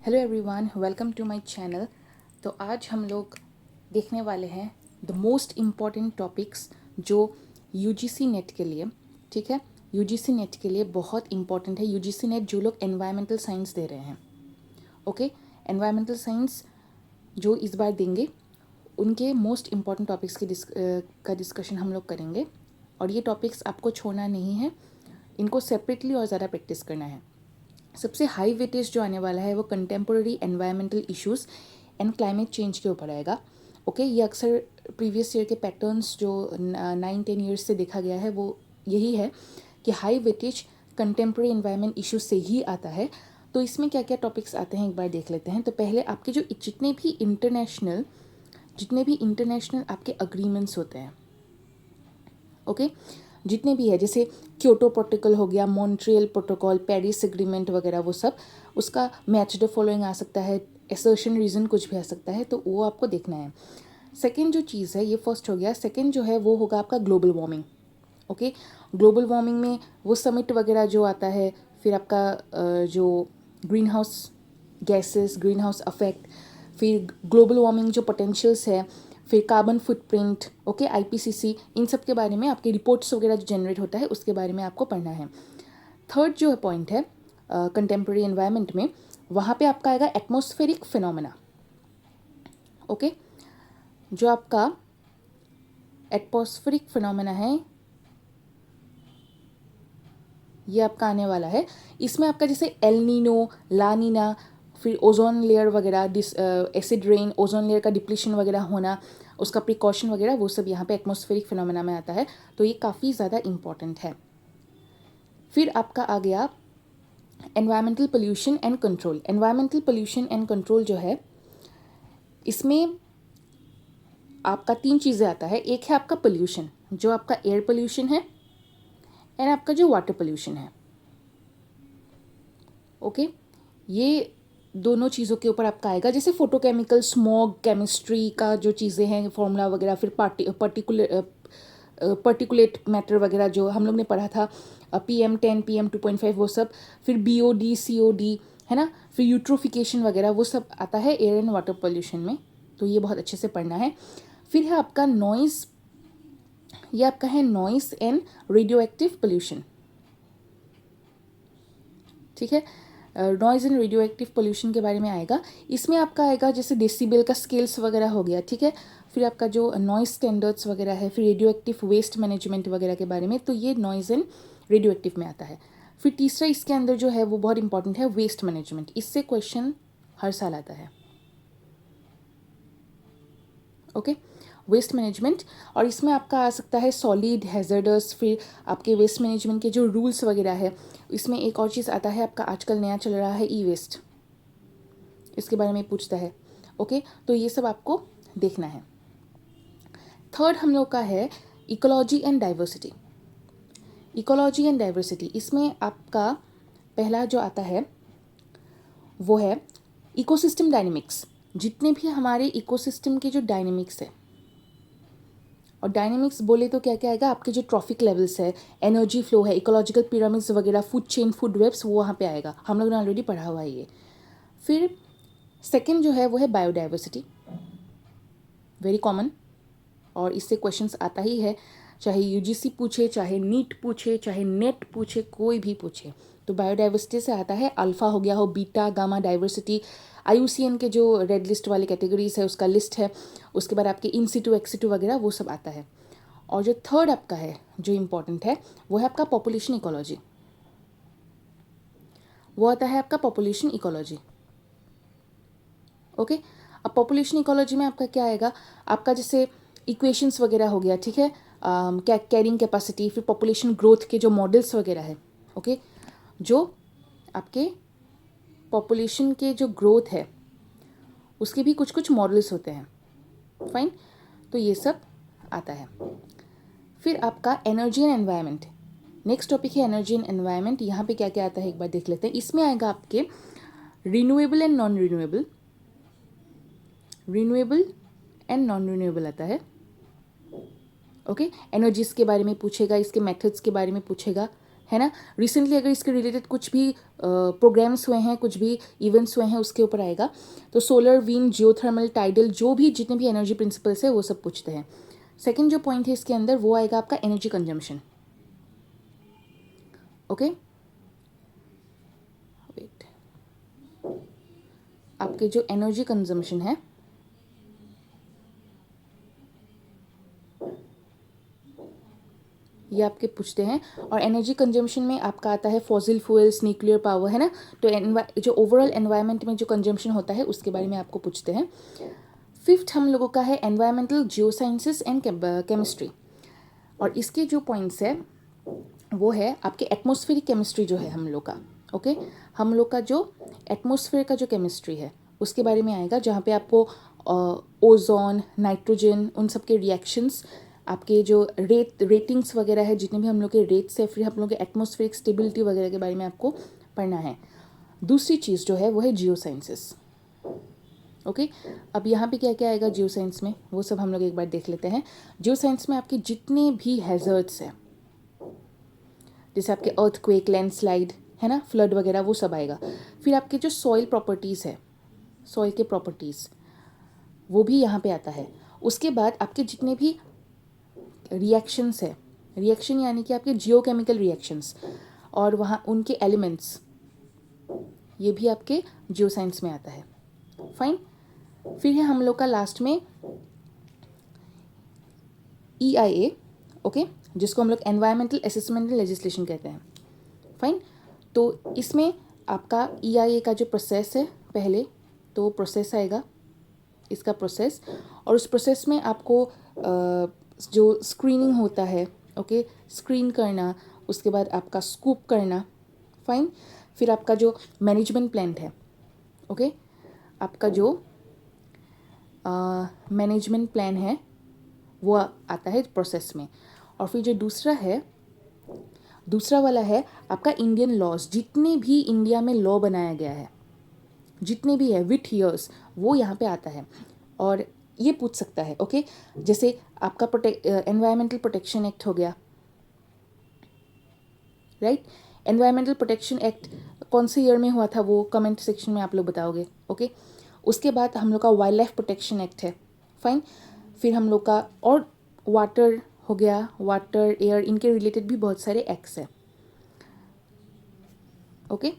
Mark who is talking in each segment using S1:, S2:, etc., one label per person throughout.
S1: Hello everyone, welcome to my channel. तो आज हम लोग देखने वाले हैं द मोस्ट इम्पॉर्टेंट टॉपिक्स जो यूजीसी नेट के लिए, ठीक है, यूजीसी नेट के लिए बहुत इम्पॉर्टेंट है। यूजीसी नेट जो लोग एनवायरमेंटल साइंस दे रहे हैं, ओके, एनवायरमेंटल साइंस जो इस बार देंगे उनके मोस्ट इम्पॉर्टेंट टॉपिक्स का डिस्कशन हम लोग करेंगे। और ये टॉपिक्स आपको छोड़ना नहीं है, इनको सेपरेटली और ज़्यादा प्रैक्टिस करना है। सबसे हाई वेटेज जो आने वाला है वो contemporary environmental issues and climate change के ऊपर आएगा। ओके, ये अक्सर प्रीवियस ईयर के पैटर्न्स जो 9-10 ईयर्स से देखा गया है वो यही है कि high weightage contemporary environment issues से ही आता है। तो इसमें क्या क्या टॉपिक्स आते हैं एक बार देख लेते हैं। तो पहले आपके जो जितने भी इंटरनेशनल आपके अग्रीमेंट्स होते हैं, ओके, जितने भी है, जैसे क्योटो प्रोटोकॉल हो गया, मॉन्ट्रियल प्रोटोकॉल, पेरिस एग्रीमेंट वगैरह, वो सब उसका मैच द फॉलोइंग आ सकता है, एसर्शन रीजन कुछ भी आ सकता है, तो वो आपको देखना है। सेकेंड जो चीज़ है, ये फर्स्ट हो गया। सेकेंड जो है वो होगा आपका global warming. Okay, global warming में वो समिट वगैरह जो आता है, फिर आपका जो green house gases, green house affect, फिर ग्लोबल वार्मिंग जो पोटेंशियल्स है, फिर कार्बन फुटप्रिंट, ओके, आईपीसीसी, इन सब के बारे में आपके रिपोर्ट्स वगैरह जो जनरेट होता है उसके बारे में आपको पढ़ना है। थर्ड जो पॉइंट है कंटेम्प्रेरी एनवायरनमेंट में, वहाँ पे आपका आएगा एटमॉस्फेरिक फिनोमेना। ओके, जो आपका एटमॉस्फेरिक फिनोमेना है ये आपका आने वाला है। इसमें आपका जैसे एल नीनो, ला नीना, फिर ओजोन लेयर वगैरह, एसिड रेन, ओजोन लेयर का डिप्लीशन वगैरह होना, उसका प्रिकॉशन वगैरह, वो सब यहाँ पे एटमॉस्फेरिक फिनोमेना में आता है। तो ये काफ़ी ज़्यादा इम्पॉर्टेंट है। फिर आपका आ गया environmental pollution and control. Environmental pollution and control जो है, इसमें आपका 3 चीज़ें आता है। एक है आपका पोल्यूशन, जो आपका एयर पोल्यूशन है, एंड आपका जो वाटर पोल्यूशन है। ओके, ये दोनों चीज़ों के ऊपर आपका आएगा। जैसे फोटोकेमिकल, स्मॉग, केमिस्ट्री का जो चीज़ें हैं, फॉर्मूला वगैरह, फिर पर्टिकुलेट मैटर वगैरह जो हम लोग ने पढ़ा था, PM10, PM2.5, वो सब, फिर BOD, COD, है ना, फिर यूट्रोफिकेशन वगैरह, वो सब आता है एयर एंड वाटर पोल्यूशन में। तो ये बहुत अच्छे से पढ़ना है। फिर है आपका नॉइज़, ये आपका है noise and radio active pollution, ठीक है। Noise and radio active pollution के बारे में आएगा। इसमें आपका आएगा जैसे डेसिबल का स्केल्स वगैरह हो गया, ठीक है। फिर आपका जो नॉइज़ स्टैंडर्ड्स वगैरह है, फिर रेडियो एक्टिव वेस्ट मैनेजमेंट वगैरह के बारे में, तो ये नॉइज़ एंड रेडियो एक्टिव में आता है। फिर तीसरा इसके अंदर जो है वो बहुत इंपॉर्टेंट है, वेस्ट मैनेजमेंट। इससे क्वेश्चन हर साल आता है, ओके, वेस्ट मैनेजमेंट। और इसमें आपका आ सकता है सॉलिड, हैज़र्डस, फिर आपके वेस्ट मैनेजमेंट के जो रूल्स वगैरह है। इसमें एक और चीज़ आता है आपका, आजकल नया चल रहा है, ई वेस्ट, इसके बारे में पूछता है। ओके, तो ये सब आपको देखना है। थर्ड हम लोग का है ecology and diversity. Ecology and diversity, इसमें आपका पहला जो आता है वो है इकोसिस्टम डायनेमिक्स। जितने भी हमारे इकोसिस्टम के जो डायनेमिक्स है, और डायनेमिक्स बोले तो क्या क्या आएगा, आपके जो ट्रॉफिक लेवल्स है, एनर्जी फ्लो है, इकोलॉजिकल पिरामिड्स वगैरह, फूड चेन, फूड वेब्स, वो वहाँ पे आएगा। हम लोग ने ऑलरेडी पढ़ा हुआ है ये। फिर सेकंड जो है वो है बायोडाइवर्सिटी, वेरी कॉमन, और इससे क्वेश्चंस आता ही है, चाहे यूजीसी पूछे, चाहे नीट पूछे, चाहे नेट पूछे, कोई भी पूछे। तो बायोडाइवर्सिटी से आता है, अल्फ़ा हो गया हो, बीटा, गामा डाइवर्सिटी, IUCN के जो रेड लिस्ट वाले कैटेगरीज है उसका लिस्ट है, उसके बाद आपके इन सिटू, एक्स सिटू वगैरह, वो सब आता है। और जो थर्ड आपका है जो इम्पोर्टेंट है वो है आपका पॉपुलेशन इकोलॉजी, वो आता है आपका पॉपुलेशन इकोलॉजी। ओके, अब पॉपुलेशन इकोलॉजी में आपका क्या आएगा, आपका जैसे इक्वेशंस वगैरह हो गया, ठीक है, क्या कैरिंग कैपेसिटी, फिर पॉपुलेशन ग्रोथ के जो मॉडल्स वगैरह है, ओके, जो आपके पॉपुलेशन के जो ग्रोथ है उसके भी कुछ कुछ मॉडल्स होते हैं, फाइन, तो ये सब आता है। फिर आपका energy and environment, next topic है एनर्जी एंड एनवायरनमेंट। यहाँ पे क्या क्या आता है एक बार देख लेते हैं। इसमें आएगा आपके renewable and non renewable, renewable and non renewable आता है, ओके। एनर्जीज के बारे में पूछेगा, इसके मेथड्स के बारे में पूछेगा, है ना। रिसेंटली अगर इसके रिलेटेड कुछ भी प्रोग्राम्स हुए हैं, कुछ भी इवेंट्स हुए हैं, उसके ऊपर आएगा। तो सोलर, विंड, जियोथर्मल, टाइडल, जो भी जितने भी एनर्जी प्रिंसिपल्स है वो सब पूछते हैं। सेकेंड जो पॉइंट है इसके अंदर वो आएगा आपका एनर्जी कंजम्पशन। ओके, वेट, आपके जो एनर्जी कंजम्पशन है ये आपके पूछते हैं। और एनर्जी कंजम्पशन में आपका आता है फॉसिल फ्यूल्स, न्यूक्लियर पावर, है ना। तो जो ओवरऑल एनवायरनमेंट में जो कंजम्पशन होता है उसके बारे में आपको पूछते हैं। फिफ्थ हम लोगों का है एनवायरमेंटल जियोसाइंसेस एंड केमिस्ट्री। और इसके जो पॉइंट्स है वो है आपके एटमॉस्फेरिक केमिस्ट्री जो है हम लोग का। ओके, हम लोग का जो एटमॉस्फेयर का जो केमिस्ट्री है उसके बारे में आएगा, जहाँ पे आपको ओजोन, नाइट्रोजन, उन सब के रिएक्शंस, आपके जो रेटिंग्स वगैरह है, जितने भी हम लोग के रेट्स है, फिर हम लोग के एटमॉस्फेरिक स्टेबिलिटी वगैरह के बारे में आपको पढ़ना है। दूसरी चीज़ जो है वो है जियो साइंसेस। ओके, अब यहाँ पे क्या क्या आएगा जियो साइंस में वो सब हम लोग एक बार देख लेते हैं। जियो साइंस में आपके जितने भी हैजर्ड्स हैं, जैसे आपके अर्थक्वेक, लैंडस्लाइड, है ना, फ्लड वगैरह, वो सब आएगा। फिर आपके जो सॉइल प्रॉपर्टीज़ है, सॉइल के प्रॉपर्टीज़, वो भी यहाँ पे आता है। उसके बाद आपके जितने भी रिएक्शंस है, रिएक्शन यानी कि आपके जियोकेमिकल रिएक्शंस और वहाँ उनके एलिमेंट्स, ये भी आपके जियो साइंस में आता है। फाइन। फिर है हम लोग का लास्ट में EIA, ओके, जिसको हम लोग एनवायरमेंटल असेसमेंट एंड लेजिस्लेशन कहते हैं। फाइन। तो इसमें आपका EIA का जो प्रोसेस है, पहले तो प्रोसेस आएगा, इसका प्रोसेस, और उस प्रोसेस में आपको जो स्क्रीनिंग होता है, ओके, स्क्रीन करना, उसके बाद आपका स्कूप करना। फाइन। फिर आपका जो मैनेजमेंट प्लान है, ओके, आपका जो मैनेजमेंट प्लान है वो आता है प्रोसेस में। और फिर जो दूसरा वाला है आपका इंडियन लॉज, जितने भी इंडिया में लॉ बनाया गया है, जितने भी है विथ ईयर्स, वो यहाँ पे आता है। और ये पूछ सकता है, ओके, जैसे आपका एनवायरमेंटल प्रोटेक्शन एक्ट हो गया, राइट। एनवायरमेंटल प्रोटेक्शन एक्ट कौन से ईयर में हुआ था वो कमेंट सेक्शन में आप लोग बताओगे, ओके। उसके बाद हम लोग का वाइल्ड लाइफ प्रोटेक्शन एक्ट है। फाइन। फिर हम लोग का और वाटर हो गया, वाटर, एयर, इनके रिलेटेड भी बहुत सारे एक्ट्स है, ओके।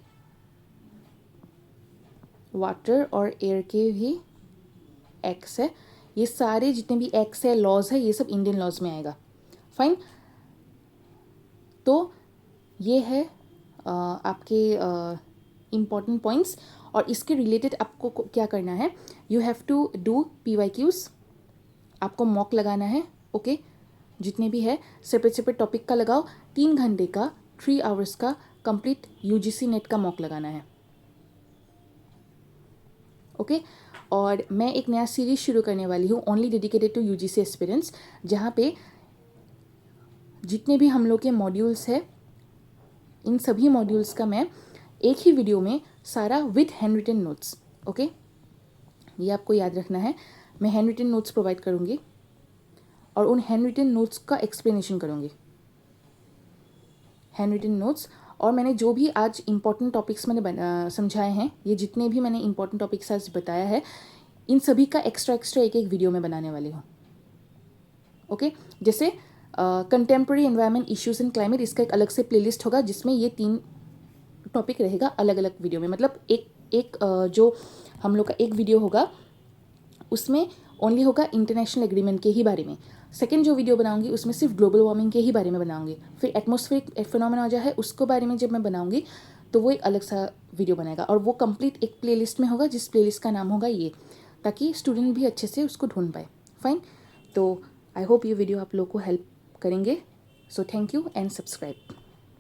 S1: वाटर और एयर के भी एक्ट्स है। ये सारे जितने भी एक्ट्स है, लॉज है, ये सब इंडियन लॉज में आएगा। फाइन। तो ये है आपके इम्पॉर्टेंट पॉइंट्स। और इसके रिलेटेड आपको क्या करना है, you have to do PYQs, आपको मॉक लगाना है, ओके, जितने भी है सेपरेट टॉपिक का लगाओ। 3 घंटे का, 3 आवर्स का कंप्लीट UGC नेट का मॉक लगाना है, ओके। और मैं एक नया सीरीज शुरू करने वाली हूँ, only dedicated to UGC aspirants, जहाँ पे जितने भी हम लोग के मॉड्यूल्स है, इन सभी मॉड्यूल्स का मैं एक ही वीडियो में सारा with hand written notes, okay, ये आपको याद रखना है। मैं हैंड रिटन नोट्स प्रोवाइड करूँगी और उन हैंड रिटन नोट्स का एक्सप्लेनेशन करूँगी, हैंड रिटन नोट्स। और मैंने जो भी आज इंपॉर्टेंट टॉपिक्स मैंने समझाए हैं, ये जितने भी मैंने इंपॉर्टेंट टॉपिक्स आज बताया है, इन सभी का एक्स्ट्रा एक एक वीडियो में बनाने वाली हूँ, ओके। जैसे contemporary environment issues in climate, इसका एक अलग से प्लेलिस्ट होगा जिसमें ये 3 टॉपिक रहेगा अलग अलग वीडियो में। मतलब एक जो हम लोग का एक वीडियो होगा उसमें ओनली होगा इंटरनेशनल एग्रीमेंट के ही बारे में। सेकंड जो वीडियो बनाऊंगी उसमें सिर्फ ग्लोबल वार्मिंग के ही बारे में बनाऊंगी। फिर एटमॉस्फेरिक फिनोमेना जो है उसको बारे में जब मैं बनाऊंगी तो वो एक अलग सा वीडियो बनाएगा, और वो कंप्लीट एक प्लेलिस्ट में होगा, जिस प्लेलिस्ट का नाम होगा ये, ताकि स्टूडेंट भी अच्छे से उसको ढूंढ पाए। फाइन। तो आई होप ये वीडियो आप लोग को हेल्प करेंगे। So thank you and subscribe.